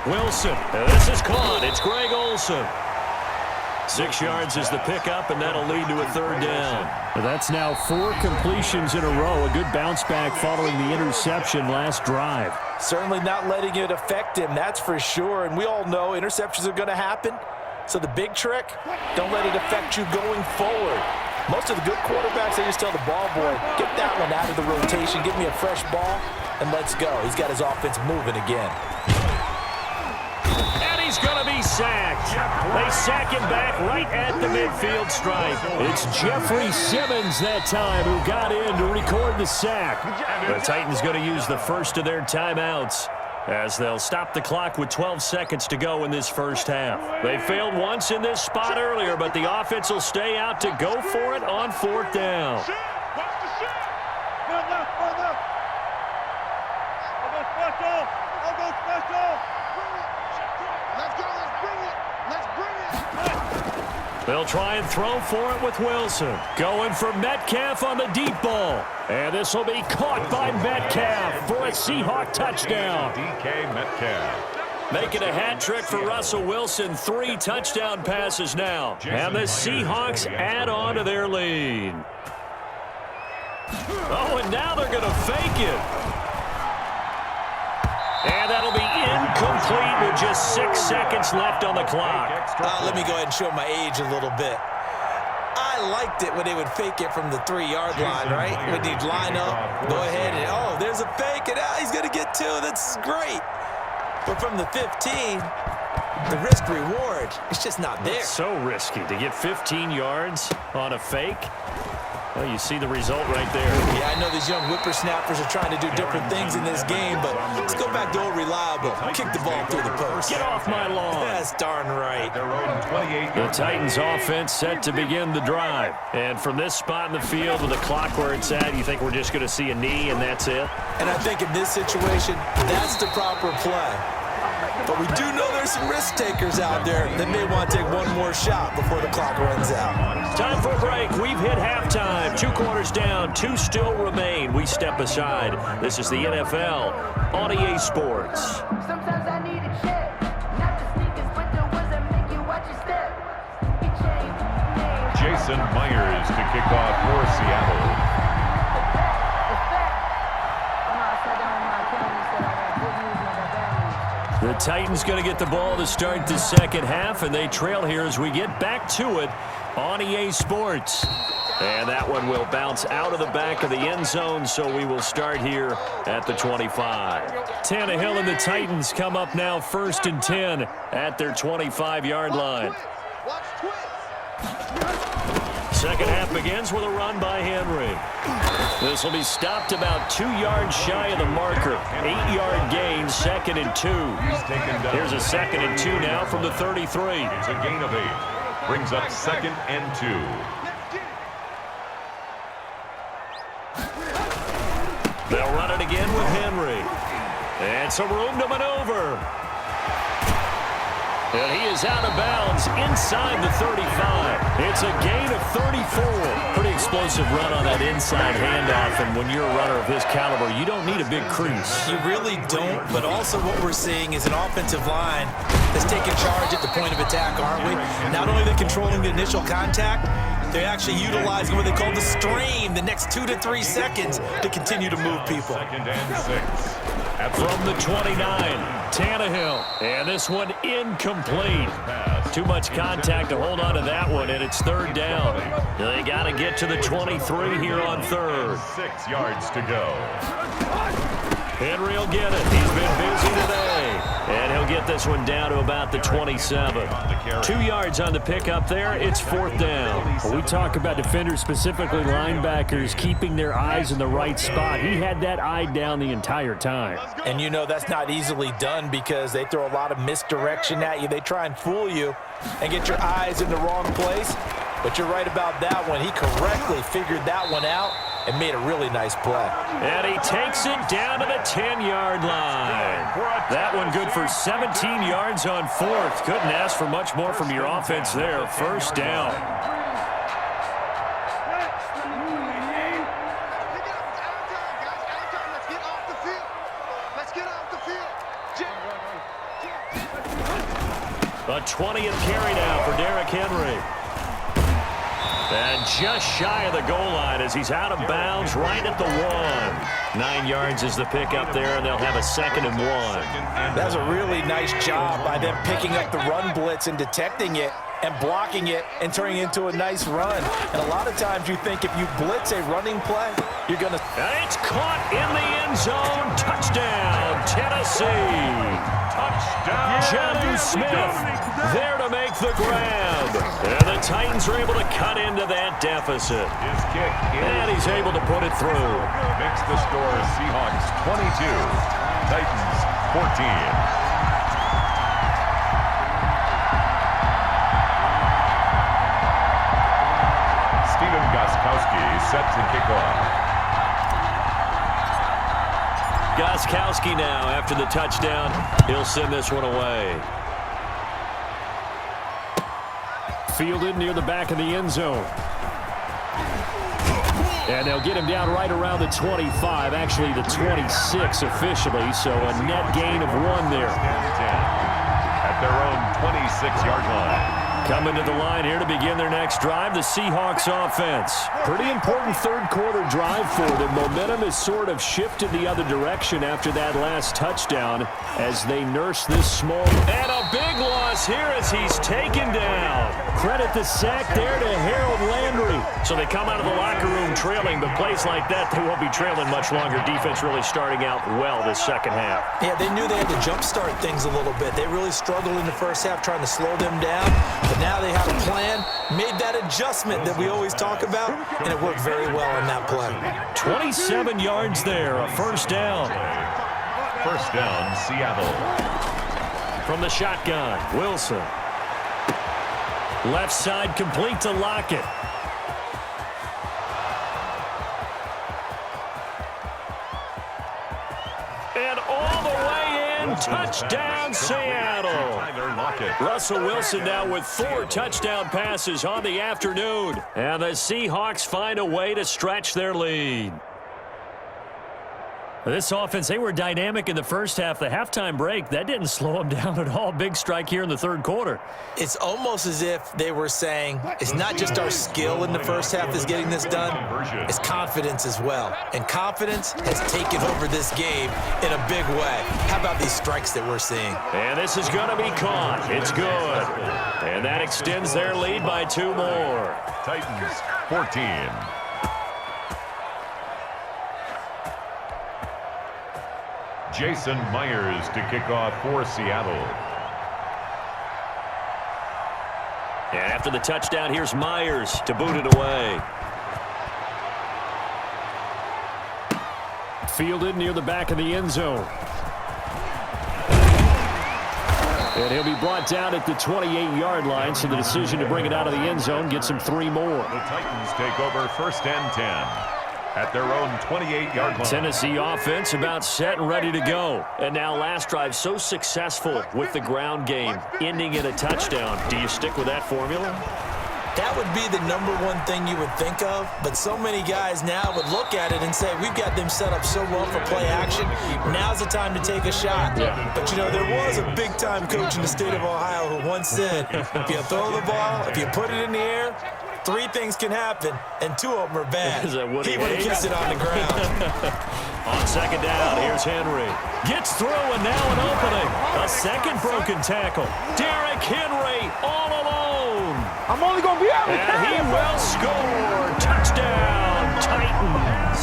Wilson. This is caught. It's Greg Olsen. 6 yards is the pickup, and that'll lead to a third down. That's now 4 completions in a row. A good bounce back following the interception last drive. Certainly not letting it affect him, that's for sure. And we all know interceptions are going to happen. So the big trick, don't let it affect you going forward. Most of the good quarterbacks, they just tell the ball boy, get that one out of the rotation, give me a fresh ball, and let's go. He's got his offense moving again. And he's going to be sacked. They sack him back right at the midfield stripe. It's Jeffrey Simmons that time who got in to record the sack. The Titans going to use the first of their timeouts as they'll stop the clock with 12 seconds to go in this first half. They failed once in this spot earlier, but the offense will stay out to go for it on 4th down. They'll try and throw for it with Wilson. Going for Metcalf on the deep ball. And this will be caught by Metcalf for a Seahawk touchdown. DK Metcalf. Making a hat trick for Russell Wilson. 3 touchdown passes now. And the Seahawks add on to their lead. Oh, and now they're going to fake it. And that'll be incomplete with just 6 seconds left on the clock. Let me go ahead and show my age a little bit. I liked it when they would fake it from the 3-yard line, right? When they'd line up, go ahead and, oh, there's a fake, and he's going to get 2. That's great. But from the 15, the risk-reward, it's just not there. It's so risky to get 15 yards on a fake. Well, you see the result right there. Yeah, I know these young whippersnappers are trying to do different things in this game, but let's go back to old reliable. Kick the ball through the post. Get off my lawn. That's darn right. The Titans offense set to begin the drive. And from this spot in the field with the clock where it's at, you think we're just going to see a knee and that's it? And I think in this situation, that's the proper play. But we do know there's some risk takers out there that may want to take one more shot before the clock runs out. Time for a break. We've hit halftime. 2 quarters down. 2 still remain. We step aside. This is the NFL on EA Sports. Sometimes I need a check. Not the sneakers, but the ones that make you watch your step. Jason Myers to kick off for Seattle. The Titans going to get the ball to start the second half, and they trail here as we get back to it on EA Sports. And that one will bounce out of the back of the end zone, so we will start here at the 25. Tannehill and the Titans come up now 1st and 10 at their 25-yard line. Second half begins with a run by Henry. This will be stopped about 2 yards shy of the marker. 8-yard gain, 2nd and 2. Here's a 2nd and 2 now from the 33. It's a gain of 8. Brings up 2nd and 2. They'll run it again with Henry. And some room to maneuver. And he is out of bounds inside the 35. It's a gain of 34. Pretty explosive run on that inside handoff. And when you're a runner of his caliber, you don't need a big crease. You really don't, but also what we're seeing is an offensive line that's taking charge at the point of attack, aren't we? Not only are they controlling the initial contact, they're actually utilizing what they call the strain, the next 2 to 3 seconds to continue to move people. 2nd and 6. From the 29, Tannehill. And this one incomplete. Too much contact to hold on to that one, and it's 3rd down. They got to get to the 23 here on 3rd. 6 yards to go. Henry will get it. He's been busy today. And he'll get this one down to about the 27. 2 yards on the pickup there. It's 4th down. When we talk about defenders, specifically linebackers, keeping their eyes in the right spot. He had that eye down the entire time. And you know that's not easily done because they throw a lot of misdirection at you. They try and fool you and get your eyes in the wrong place. But you're right about that one. He correctly figured that one out and made a really nice play. And he takes it down to the 10-yard line. That one good for 17 yards on 4th. Couldn't ask for much more from your offense there. 1st down. A 20th carry now for Derrick Henry. And just shy of the goal line as he's out of bounds right at the 1. 9 yards is the pickup there, and they'll have a 2nd and 1. That's a really nice job by them picking up the run blitz and detecting it and blocking it and turning it into a nice run. And a lot of times you think if you blitz a running play, you're going to... It's caught in the end zone. Touchdown, Tennessee. Touchdown. Jonnu Smith there to make the grab. And the Titans are able to cut into that deficit. His kick And he's able to put it through. makes the score Seahawks 22, Titans 14. Stephen Gostkowski set to kick off. Gostkowski now after the touchdown. He'll send this one away. Fielded near the back of the end zone. And they'll get him down right around the 25, actually the 26 officially, so a net gain of 1 there. At their own 26-yard line. Coming to the line here to begin their next drive, the Seahawks offense. Pretty important third quarter drive for them. Momentum has sort of shifted the other direction after that last touchdown as they nurse this small. And a big loss here as he's taken down. Credit the sack there to Harold Landry. So they come out of the locker room trailing, but plays like that, they won't be trailing much longer. Defense really starting out well this second half. Yeah, they knew they had to jumpstart things a little bit. They really struggled in the first half trying to slow them down. But now they have a plan, made that adjustment that we always talk about, and it worked very well on that play. 27 yards there, a first down. First down, Seattle. From the shotgun, Wilson. Left side complete to Lockett. And all the way in, touchdown Seattle. Russell Wilson now with 4 touchdown passes on the afternoon. And the Seahawks find a way to stretch their lead. This offense, they were dynamic in the first half. The halftime break, that didn't slow them down at all. Big strike here in the third quarter. It's almost as if they were saying, it's not just our skill in the first half that's getting this done, it's confidence as well. And confidence has taken over this game in a big way. How about these strikes that we're seeing? And this is going to be caught. It's good. And that extends their lead by 2 more. Titans 14. Jason Myers to kick off for Seattle. And after the touchdown, here's Myers to boot it away. Fielded near the back of the end zone. And he'll be brought down at the 28-yard line, so the decision to bring it out of the end zone gets him 3 more. The Titans take over first and 10. At their own 28-yard line. Tennessee offense about set and ready to go. And now last drive so successful with the ground game, ending in a touchdown. Do you stick with that formula? That would be the #1 thing you would think of, but so many guys now would look at it and say, we've got them set up so well for play action, now's the time to take a shot. But, you know, there was a big-time coach in the state of Ohio who once said, if you throw the ball, if you put it in the air, 3 things can happen, and 2 of them are bad. Is that what He would have kissed it on the ground. On second down, here's Henry. Gets through, and now an opening. A second broken tackle. Derrick Henry all alone. I'm only going to be able to And he will score. Touchdown, Titans.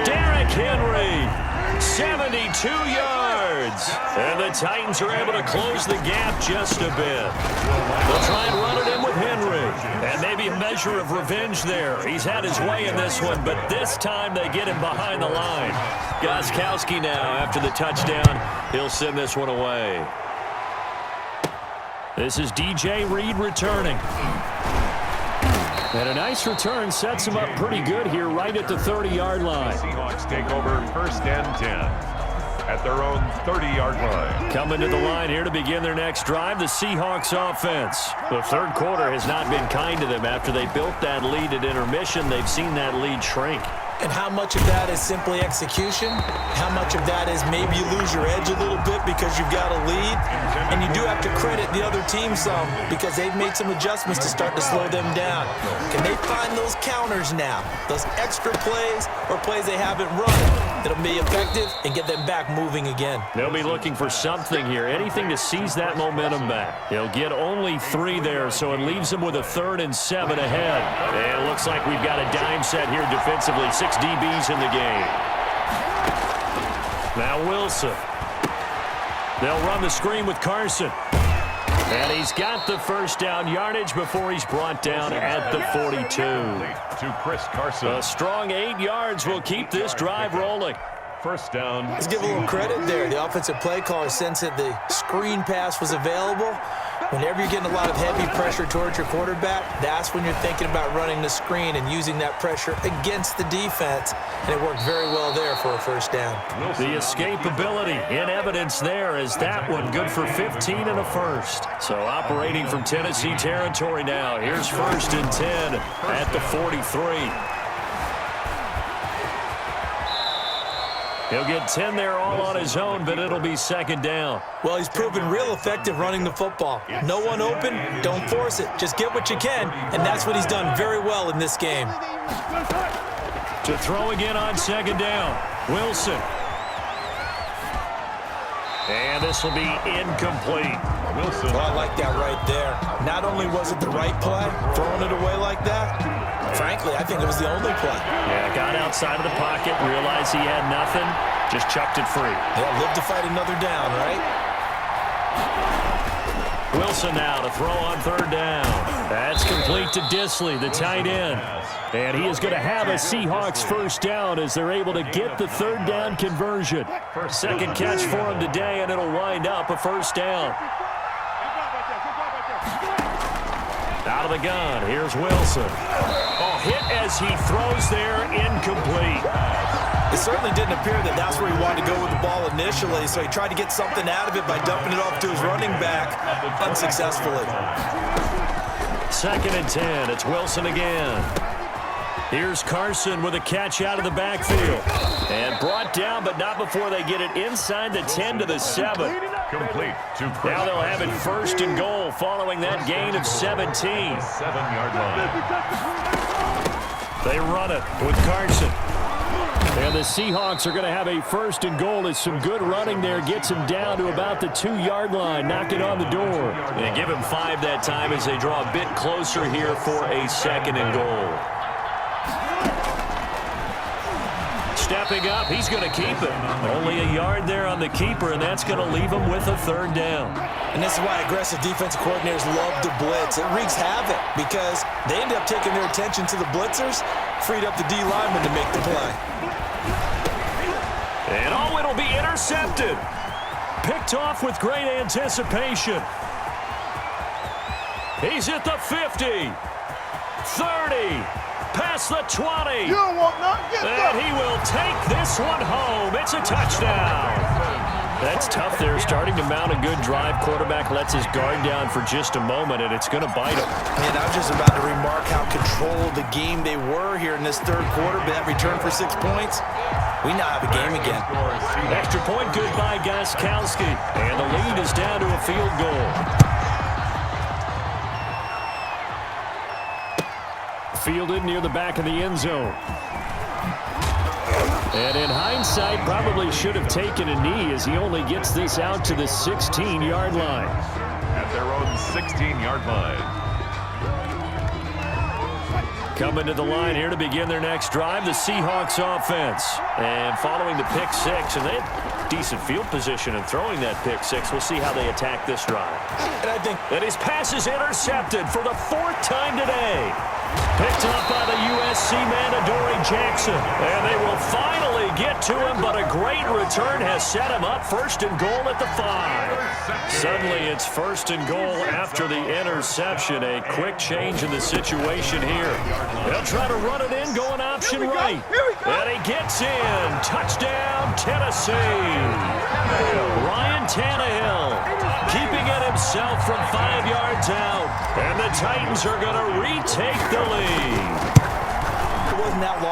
Derrick Henry, 72 yards. And the Titans are able to close the gap just a bit. They'll try and run it in with Henry. And maybe a measure of revenge there. He's had his way in this one, but this time they get him behind the line. Gostkowski now after the touchdown. He'll send this one away. This is DJ Reed returning. And a nice return sets him up pretty good here right at the 30-yard line. Seahawks take over first and 10. At their own 30-yard line. Coming to the line here to begin their next drive, the Seahawks offense. The third quarter has not been kind to them after they built that lead at intermission. They've seen that lead shrink. And how much of that is simply execution? How much of that is maybe you lose your edge a little bit because you've got a lead? And you do have to credit the other team some because they've made some adjustments to start to slow them down. Can they find those counters now, those extra plays or plays they haven't run that'll be effective and get them back moving again? They'll be looking for something here, anything to seize that momentum back. He'll get only 3 there, so it leaves him with a 3rd and 7 ahead. And it looks like we've got a dime set here defensively. 6 DBs in the game. Now Wilson. They'll run the screen with Carson. And he's got the first down yardage before he's brought down at the 42. To Chris Carson. A strong 8 yards will keep this drive rolling. First down. Let's give a little credit there. The offensive play caller sensed that the screen pass was available. Whenever you're getting a lot of heavy pressure towards your quarterback, that's when you're thinking about running the screen and using that pressure against the defense. And it worked very well there for a first down. The escapability in evidence there is that one good for 15 and a first. So operating from Tennessee territory now. Here's 1st and 10 at the 43. He'll get 10 there all on his own, but it'll be 2nd down. Well, he's proven real effective running the football. No one open, don't force it. Just get what you can, and that's what he's done very well in this game. To throw again on 2nd down, Wilson. And this will be incomplete. Wilson. Well, I like that right there. Not only was it the right play, throwing it away like that, frankly, I think it was the only play. Yeah, got outside of the pocket, realized he had nothing, just chucked it free. Yeah, live to fight another down, right? Wilson now to throw on 3rd down. That's complete to Disley, the tight end. And he is going to have a Seahawks first down as they're able to get the 3rd down conversion. 2nd catch for him today, and it'll wind up a first down. Out of the gun, here's Wilson. Oh, hit as he throws there, incomplete. It certainly didn't appear that that's where he wanted to go with the ball initially, so he tried to get something out of it by dumping it off to his running back unsuccessfully. 2nd and 10, it's Wilson again. Here's Carson with a catch out of the backfield. And brought down, but not before they get it inside the 10 to the 7. Complete to Chris. Now they'll have it 1st and goal following that gain of 17. 7-yard line. They run it with Carson. And the Seahawks are going to have a 1st and goal as some good running there gets him down to about the 2-yard line, knocking on the door. And give him 5 that time as they draw a bit closer here for a 2nd and goal. Stepping up, he's going to keep it. Only a yard there on the keeper, and that's going to leave him with a 3rd down. And this is why aggressive defensive coordinators love to blitz. It wreaks havoc because they end up taking their attention to the blitzers, freed up the D lineman to make the play. And oh, it'll be intercepted. Picked off with great anticipation. He's at the 50, 30. Past the 20. You don't want none. Get And he will take this one home. It's a touchdown. That's tough there, starting to mount a good drive. Quarterback lets his guard down for just a moment, and it's going to bite him. And I was just about to remark how controlled the game they were here in this 3rd quarter. But that return for 6 points, we now have a game again. Extra point good by Gostkowski. And the lead is down to a field goal. Fielded near the back of the end zone. And in hindsight, probably should have taken a knee as he only gets this out to the 16-yard line. At their own 16-yard line. Coming to the line here to begin their next drive, the Seahawks offense. And following the pick 6, and they had decent field position in throwing that pick 6. We'll see how they attack this drive. And I think that his pass is intercepted for the 4th time today. Picked up by the USC man, Adoree Jackson. And they will finally get to him, but a great return has set him up 1st and goal at the 5. Suddenly it's 1st and goal after the interception. A quick change in the situation here. They'll try to run it in, going option right. And he gets in. Touchdown, Tennessee. Ryan Tannehill keeping it himself from 5 yards out. And the Titans are going to retake the lead. it wasn't that long.